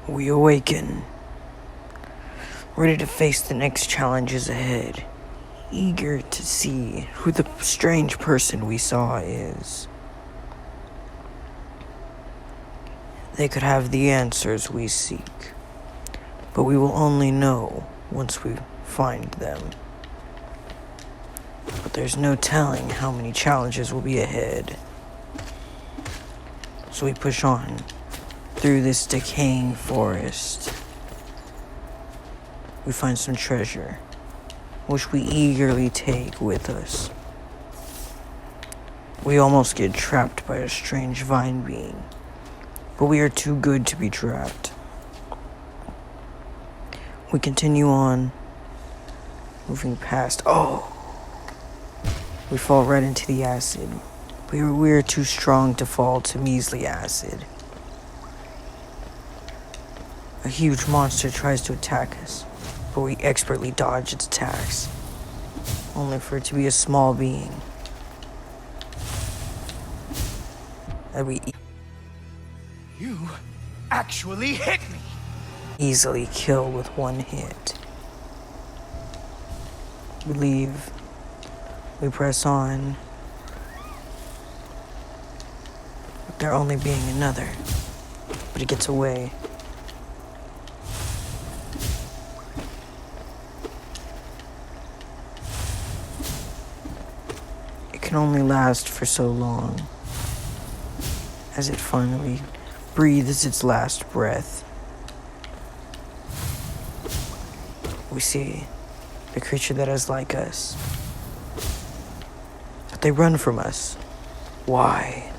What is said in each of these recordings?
We awaken, ready to face the next challenges ahead, eager to see who the strange person we saw is. They could have the answers we seek, but we will only know once we find them. But there's no telling how many challenges will be ahead. So we push on through this decaying forest. We find some treasure, which we eagerly take with us. We almost get trapped by a strange vine being, but we are too good to be trapped. We continue on, moving past. We fall right into the acid. We're too strong to fall to measly acid. A huge monster tries to attack us, but we expertly dodge its attacks, only for it to be a small being that we You actually hit me! easily kill with one hit. We leave. We press on. With there only being another, but it gets away. It can only last for so long, as it finally breathes its last breath. We see the creature that is like us, but they run from us. Why?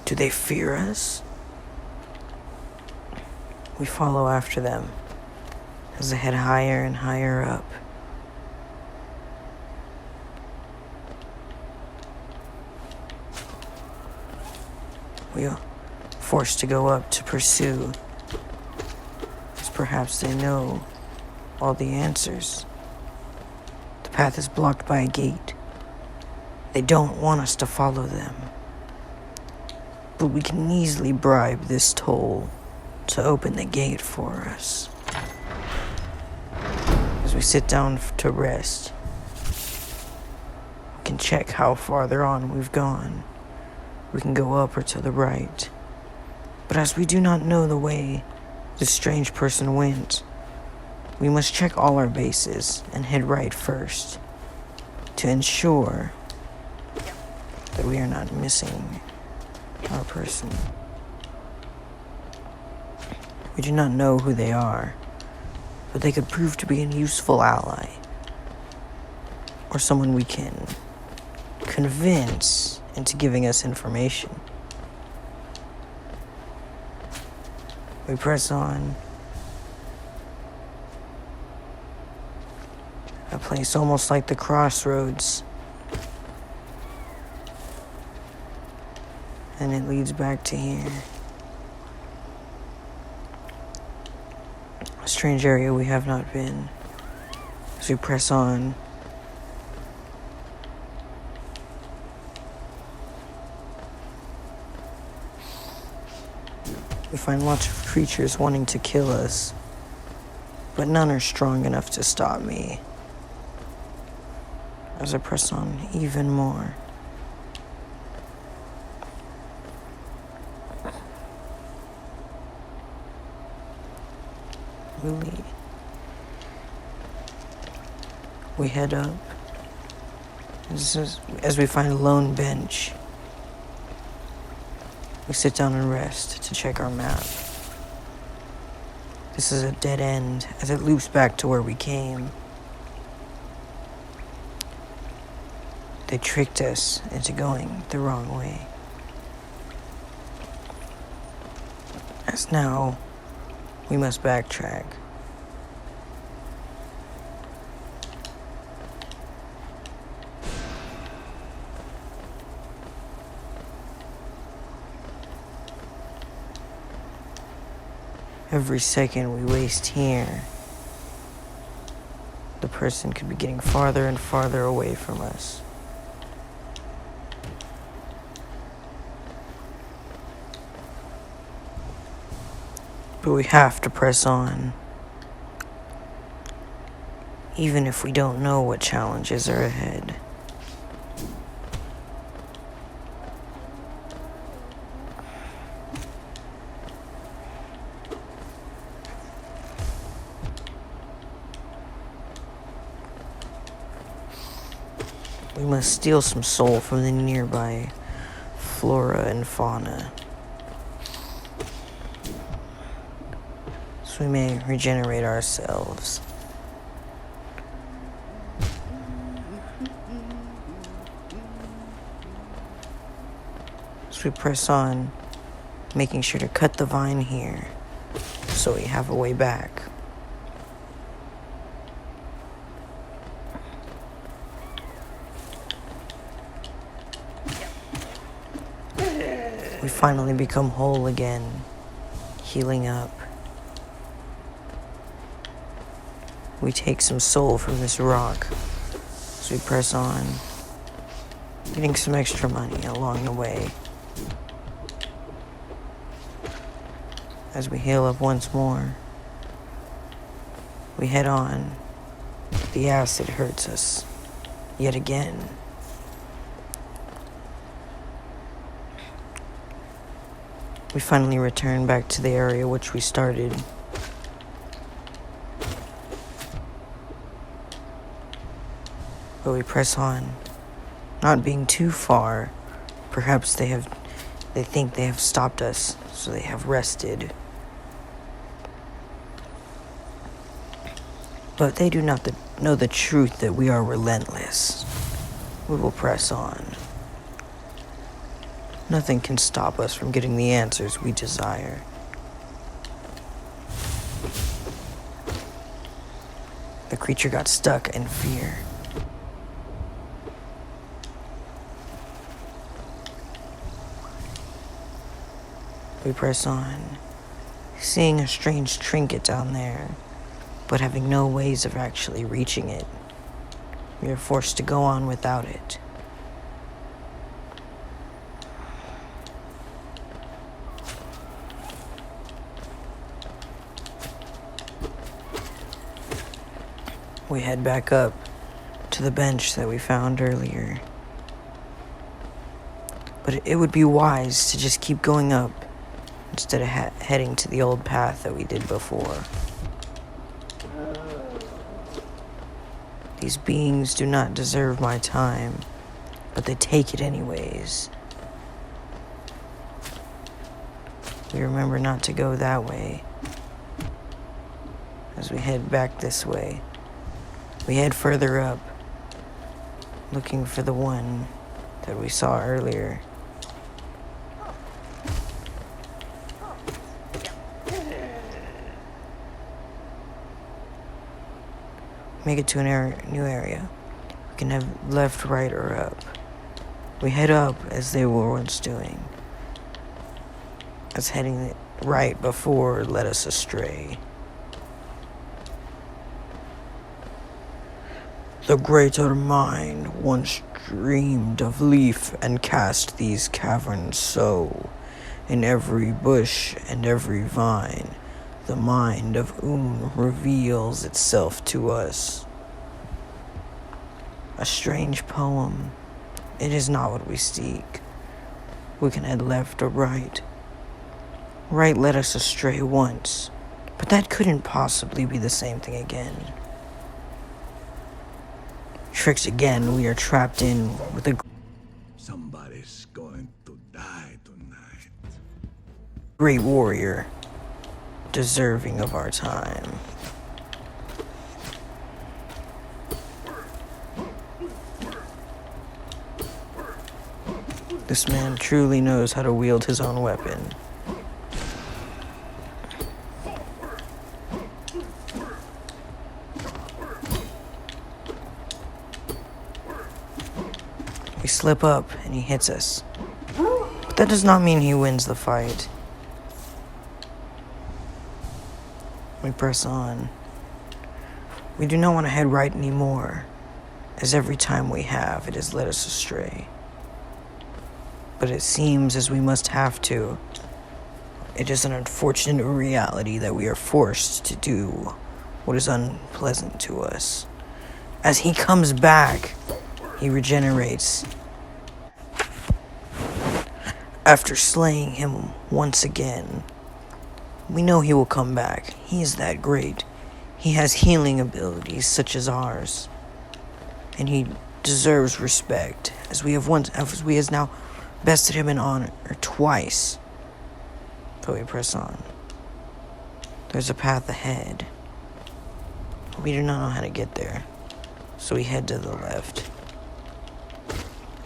Do they fear us? We follow after them as they head higher and higher up. We are forced to go up to pursue, as perhaps they know all the answers. The path is blocked by a gate. They don't want us to follow them. But we can easily bribe this toll to open the gate for us. As we sit down to rest, we can check how farther on we've gone. We can go up or to the right. But as we do not know the way this strange person went, we must check all our bases and head right first to ensure that we are not missing our person. We do not know who they are, but they could prove to be a useful ally or someone we can convince into giving us information. We press on. A place almost like the crossroads. And it leads back to here. A strange area we have not been. As we press on, we find lots of creatures wanting to kill us, but none are strong enough to stop me. As I press on even more, we head up as we find a lone bench. We sit down and rest to check our map. This is a dead end as it loops back to where we came. They tricked us into going the wrong way. As now, we must backtrack. Every second we waste here, the person could be getting farther and farther away from us. But we have to press on. Even if we don't know what challenges are ahead. We must steal some soul from the nearby flora and fauna, so we may regenerate ourselves. So we press on, making sure to cut the vine here, so we have a way back. We finally become whole again, healing up. We take some soul from this rock, so we press on, getting some extra money along the way. As we heal up once more, we head on. The acid hurts us, yet again. We finally return back to the area which we started. But we press on, not being too far. Perhaps they think they have stopped us, so they have rested. But they do not know the truth that we are relentless. We will press on. Nothing can stop us from getting the answers we desire. The creature got stuck in fear. We press on, seeing a strange trinket down there, but having no ways of actually reaching it. We are forced to go on without it. We head back up to the bench that we found earlier. But it would be wise to just keep going up instead of heading to the old path that we did before. These beings do not deserve my time, but they take it anyways. We remember not to go that way. As we head back this way, we head further up, looking for the one that we saw earlier. Make it to a new area. We can have left, right, or up. We head up as they were once doing, as heading right before led us astray. The greater mind once dreamed of leaf and cast these caverns so. In every bush and every vine, the mind of reveals itself to us. A strange poem. It is not what we seek. We can head left or right. Right led us astray once, but that couldn't possibly be the same thing again. Tricks again, we are trapped in with a Somebody's going to die tonight. great warrior, deserving of our time. This man truly knows how to wield his own weapon. We slip up and he hits us. But that does not mean he wins the fight. We press on. We do not want to head right anymore, as every time we have, it has led us astray. But it seems as we must have to, It is an unfortunate reality that we are forced to do what is unpleasant to us. As he comes back, he regenerates. After slaying him once again, we know he will come back. He is that great. He has healing abilities such as ours. And he deserves respect, as we have now bested him in honor twice. But we press on. There's a path ahead. We do not know how to get there, so we head to the left.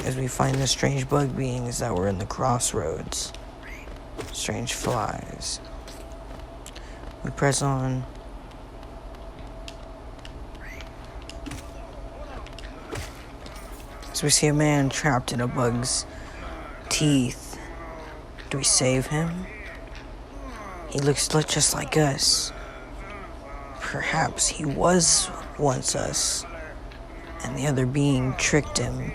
As we find the strange bug beings that were in the crossroads. Strange flies. We press on. As we see a man trapped in a bug's teeth. Do we save him? He looks just like us. Perhaps he was once us, and the other being tricked him.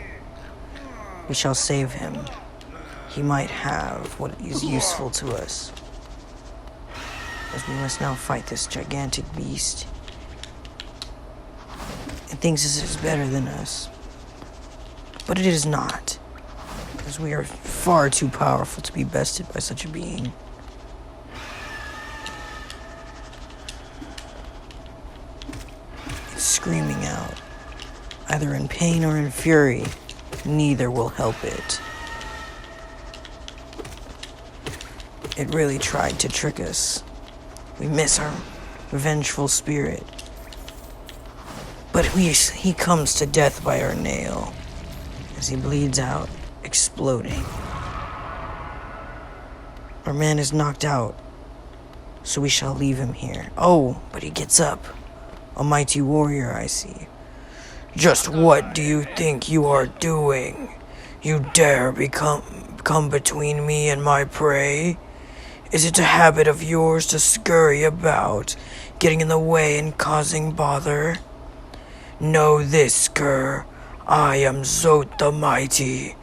We shall save him. He might have what is useful to us. As we must now fight this gigantic beast. It thinks this is better than us. But it is not. Because we are far too powerful to be bested by such a being. It's screaming out. Either in pain or in fury. Neither will help it. It really tried to trick us. We miss our vengeful spirit. But he comes to death by our nail. As he bleeds out, exploding. Our man is knocked out, so we shall leave him here. Oh, but he gets up. A mighty warrior, I see. Just what do you think you are doing? You dare come between me and my prey? Is it a habit of yours to scurry about, getting in the way and causing bother? Know this, cur. I am Zot the Mighty,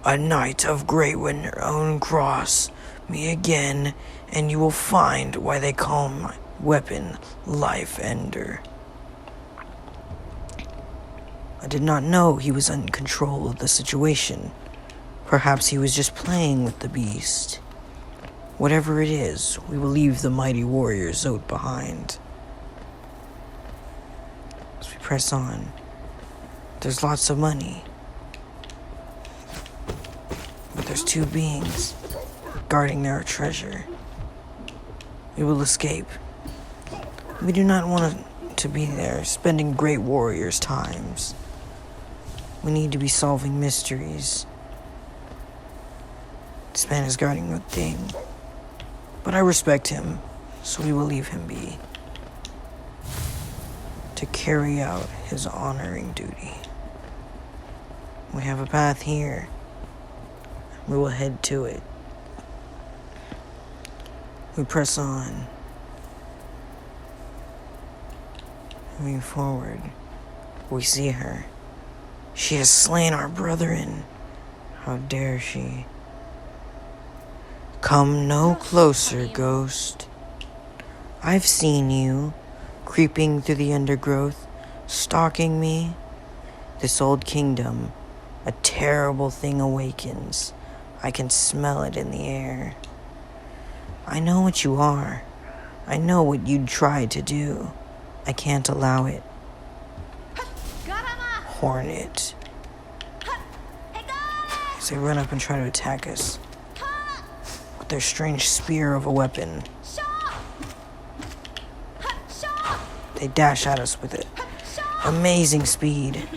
a knight of great renown. Cross me again, and you will find why they call my weapon Life Ender. I did not know he was in control of the situation. Perhaps he was just playing with the beast. Whatever it is, we will leave the mighty warrior Zot behind. As we press on, there's lots of money. But there's two beings guarding their treasure. We will escape. We do not want to be there, spending great warriors' times. We need to be solving mysteries. This man is guarding a thing. But I respect him, so we will leave him be. To carry out his honoring duty. We have a path here. We will head to it. We press on. Moving forward, we see her. She has slain our brethren. How dare she? Come no closer, ghost. I've seen you, creeping through the undergrowth, stalking me. This old kingdom, a terrible thing awakens. I can smell it in the air. I know what you are. I know what you'd try to do. I can't allow it. Hornet. As they run up and try to attack us with their strange spear of a weapon. They dash at us with it. Amazing speed.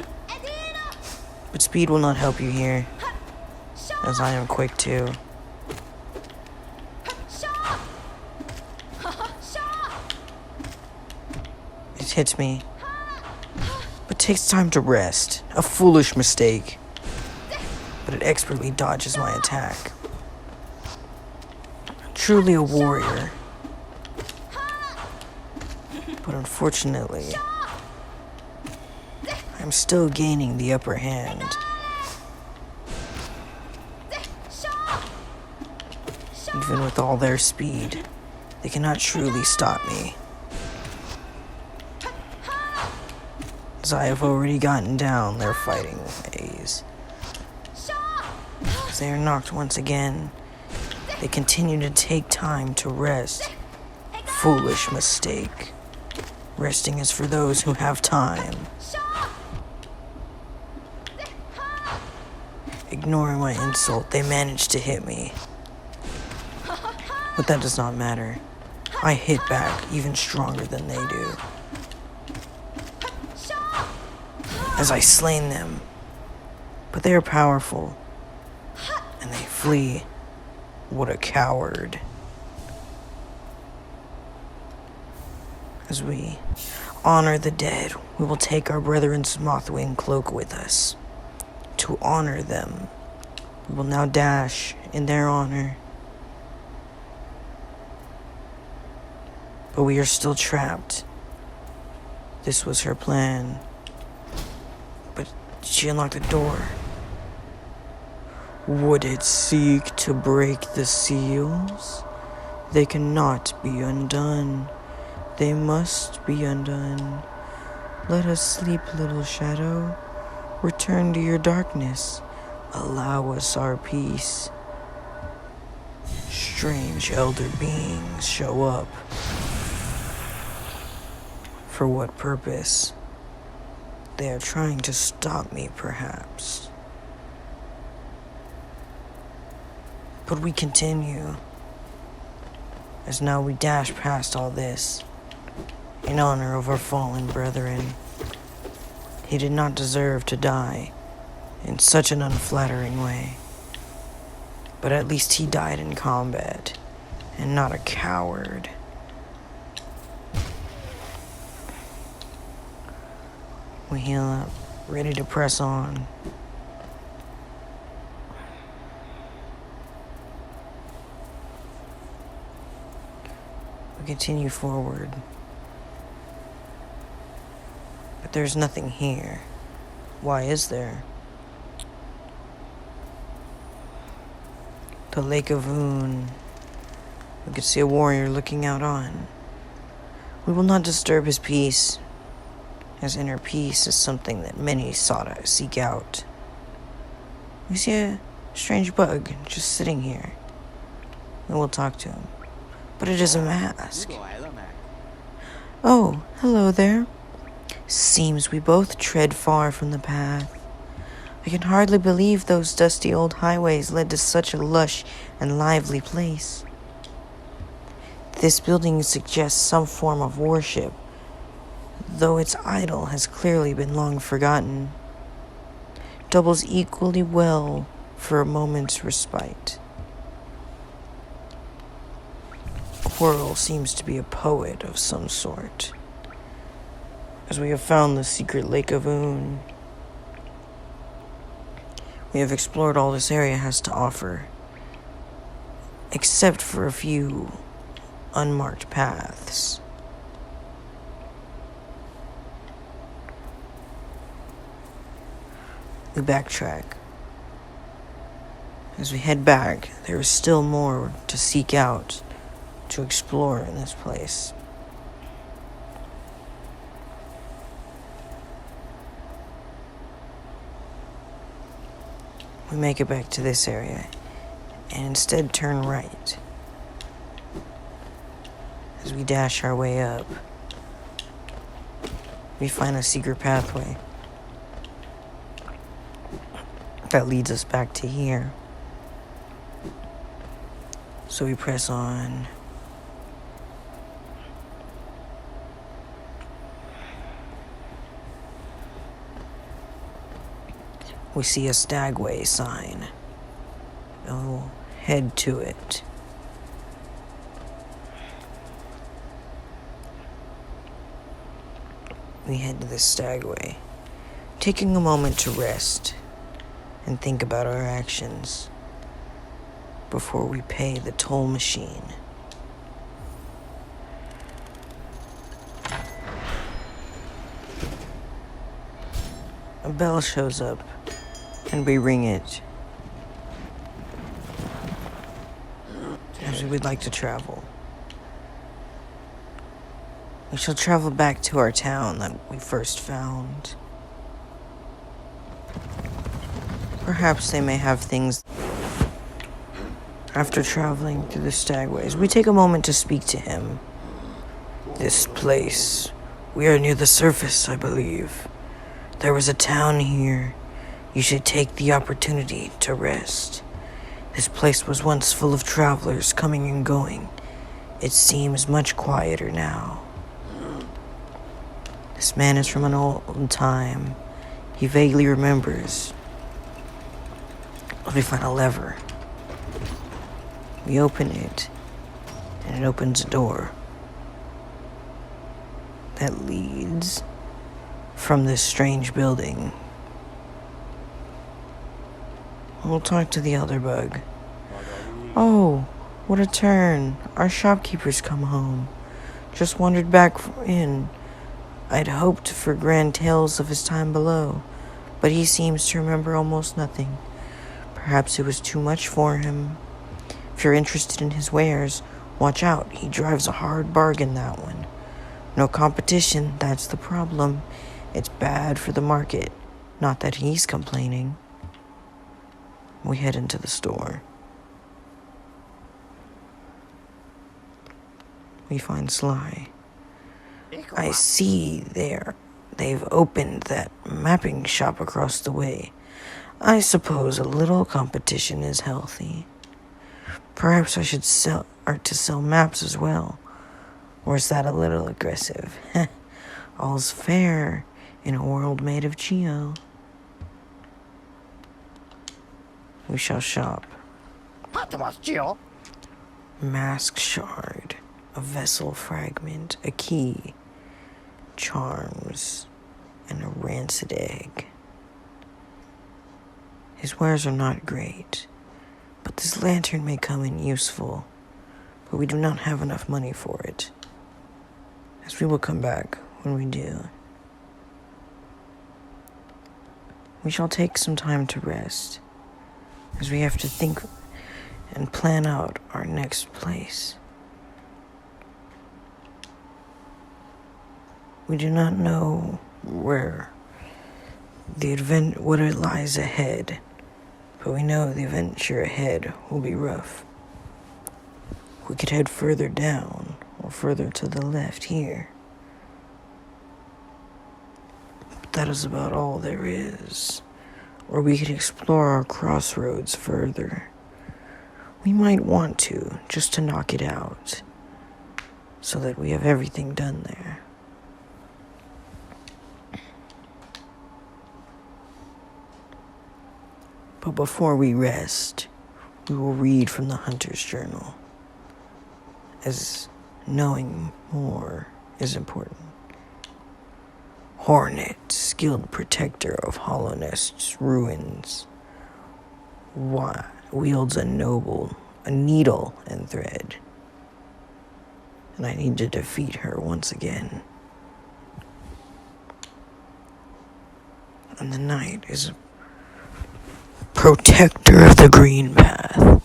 But speed will not help you here, as I am quick too. It hits me, but takes time to rest. A foolish mistake. But it expertly dodges my attack. Truly a warrior. But unfortunately, I'm still gaining the upper hand. Even with all their speed, they cannot truly stop me, as I have already gotten down their fighting ways. As they are knocked once again, they continue to take time to rest. Foolish mistake. Resting is for those who have time. Ignoring my insult, they managed to hit me. But that does not matter. I hit back even stronger than they do, as I slain them. But they are powerful, and they flee. What a coward. As we honor the dead, we will take our brethren's mothwing cloak with us. To honor them, we will now dash in their honor. But we are still trapped. This was her plan. But she unlocked the door. Would it seek to break the seals? They cannot be undone. They must be undone. Let us sleep, little shadow. Return to your darkness. Allow us our peace. Strange elder beings show up. For what purpose? They are trying to stop me, perhaps. But we continue, as now we dash past all this, in honor of our fallen brethren. He did not deserve to die in such an unflattering way, but at least he died in combat, and not a coward. We heal up, ready to press on. We continue forward. But there's nothing here. Why is there? The Lake of Un. We could see a warrior looking out on. We will not disturb his peace, as inner peace is something that many sought to seek out. We see a strange bug just sitting here. We will talk to him, but it is a mask. Oh, hello there. Seems we both tread far from the path. I can hardly believe those dusty old highways led to such a lush and lively place. This building suggests some form of worship, though its idol has clearly been long forgotten. Doubles equally well for a moment's respite. Quirrell seems to be a poet of some sort, as we have found the secret Lake of Un. We have explored all this area has to offer, except for a few unmarked paths. We backtrack. As we head back, there is still more to seek out, to explore in this place. We make it back to this area, and instead turn right. As we dash our way up, we find a secret pathway that leads us back to here. So we press on. We see a Stagway sign. Oh, head to it. We head to the Stagway, taking a moment to rest and think about our actions before we pay the toll machine. A bell shows up, and we ring it. As we'd like to travel. We shall travel back to our town that we first found. Perhaps they may have things. After traveling through the stagways, we take a moment to speak to him. This place. We are near the surface, I believe. There was a town here. You should take the opportunity to rest. This place was once full of travelers coming and going. It seems much quieter now. This man is from an old time. He vaguely remembers. Let me find a lever. We open it, and it opens a door that leads from this strange building. We'll talk to the elder bug. Oh, what a turn. Our shopkeeper's come home. Just wandered back in. I'd hoped for grand tales of his time below, but he seems to remember almost nothing. Perhaps it was too much for him. If you're interested in his wares, watch out. He drives a hard bargain, that one. No competition, that's the problem. It's bad for the market. Not that he's complaining. We head into the store. We find Sly. I see they've opened that mapping shop across the way. I suppose a little competition is healthy. Perhaps I should sell maps as well. Or is that a little aggressive? All's fair in a world made of Geo. We shall shop. Mask shard, a vessel fragment, a key, charms, and a rancid egg. His wares are not great, but this lantern may come in useful, but we do not have enough money for it, as we will come back when we do. We shall take some time to rest, as we have to think and plan out our next place. We do not know what it lies ahead, but we know the adventure ahead will be rough. We could head further down or further to the left here. But that is about all there is. Or we could explore our crossroads further. We might want to, just to knock it out, so that we have everything done there. But before we rest, we will read from the Hunter's Journal, as knowing more is important. Hornet, skilled protector of Hollow Nest's ruins, wields a needle and thread, and I need to defeat her once again. And the Knight is a protector of the green path,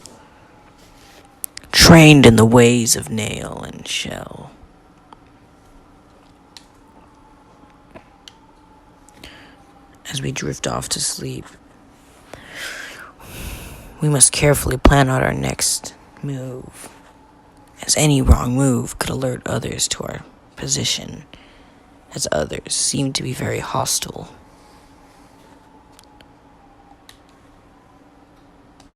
trained in the ways of nail and shell. As we drift off to sleep, we must carefully plan out our next move, as any wrong move could alert others to our position, as others seem to be very hostile.